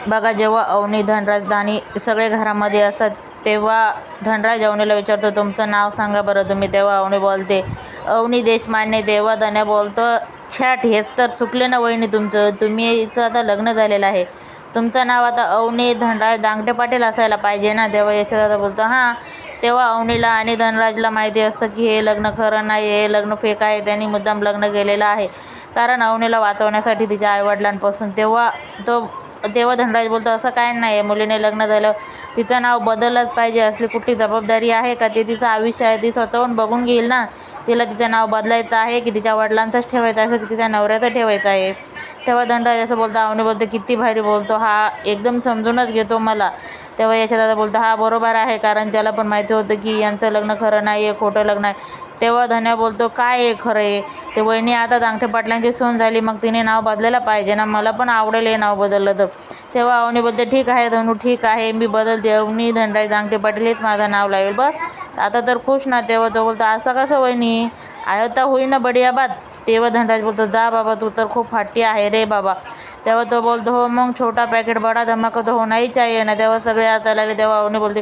बघा, जेव्हा अवनी, धनराज आणि सगळे घरामध्ये असतात तेव्हा धनराज अवनीला विचारतो, तुमचं नाव सांगा बरं तुम्ही. तेव्हा अवनी बोलते, अवनी देशमान्य. तेव्हा धन्या बोलतो, छॅट, हेच तर चुकले ना वहिनी तुमचं. तुम्हीचं आता लग्न झालेलं आहे. तुमचं नाव आता अवनी धनराज दांगटे पाटील असायला पाहिजे ना. तेव्हा यशोदा बोलतो, हां. तेव्हा अवनीला आणि धनराजला माहिती असतं की हे लग्न खरं नाही, हे लग्न फेक आहे. त्यांनी मुद्दाम लग्न केलेलं आहे कारण अवनीला वाचवण्यासाठी तिच्या आईवडिलांपासून. तेव्हा धनराज बोलतो, असं काय नाही आहे. मुलीने लग्न झालं, तिचं नाव बदललंच पाहिजे. असली कुठली जबाबदारी आहे का? ते तिचं आयुष्य आहे, ती स्वतःहून बघून घेईल ना. तिला तिचं नाव बदलायचं आहे की तिच्या वडिलांचंच ठेवायचं आहे की तिच्या नवऱ्याचं ठेवायचं आहे. तेव्हा धनराज असं बोलतो. अवनी बोलते, किती भारी बोलतो हा, एकदम समजूनच घेतो मला. तेव्हा यशोदा बोलतो, हा बरोबर आहे, कारण त्याला पण माहिती होतं की यांचं लग्न खरं नाही आहे, खोटं लग्न आहे. तेव्हा धन्या बोलतो, काय आहे खरं आहे ते. वहिनी आता दांगटे पाटलांची सून झाली, मग तिने नाव बदलायला पाहिजे ना. मला पण आवडेल हे नाव बदललं तर. तेव्हा अवनी बोलते, ठीक आहे धनू, ठीक आहे, मी बदलते. अवनी धनराज दांगटे पाटील हेच माझं नाव लावेल बस. आता तर खुश ना. तेव्हा तो बोलतो, असं कसं वहिनी, आता होईना बढिया बात. तेव्हा धनराज बोलतो, जा बाबा, तू तर खूप हट्टी आहे रे बाबा. तेव्हा तो बोलतो, हो मग छोटा पॅकेट बडा धमाका तो होणाही चाहिए ना. तेव्हा सगळे आता लागले. तेव्हा अवनी बोलते,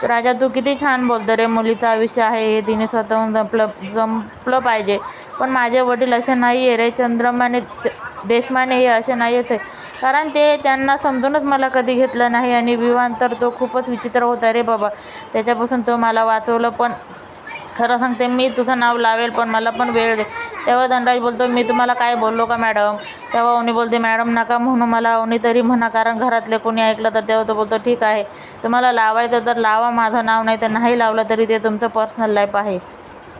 राजा तू किती छान बोलतो रे. मुलीचं आयुष्य आहे हे तिने स्वतःहून जमलं पाहिजे. पण माझे वडील असे नाही आहे रे. देशमाने हे असे नाहीच आहे, कारण ते त्यांना समजूनच मला कधी घेतलं नाही. आणि विवाह तर तो खूपच विचित्र होता रे बाबा. त्याच्यापासून तो मला वाचवलं. पण खरं सांगते, मी तुझं नाव लावेल, पण मला पण वेळ दे. तेव्हा धनराज बोलतो, मी तुम्हाला काय बोललो का मॅडम. तेव्हा अवनी बोलते, मॅडम नका म्हणू मला, अवनी तरी म्हणा, कारण घरातले कोणी ऐकलं तर. तेव्हा तो बोलतो, ठीक आहे, तुम्हाला लावायचं तर लावा माझं नाव, नाही तर नाही लावलं तरी ते तुमचं पर्सनल लाईफ आहे.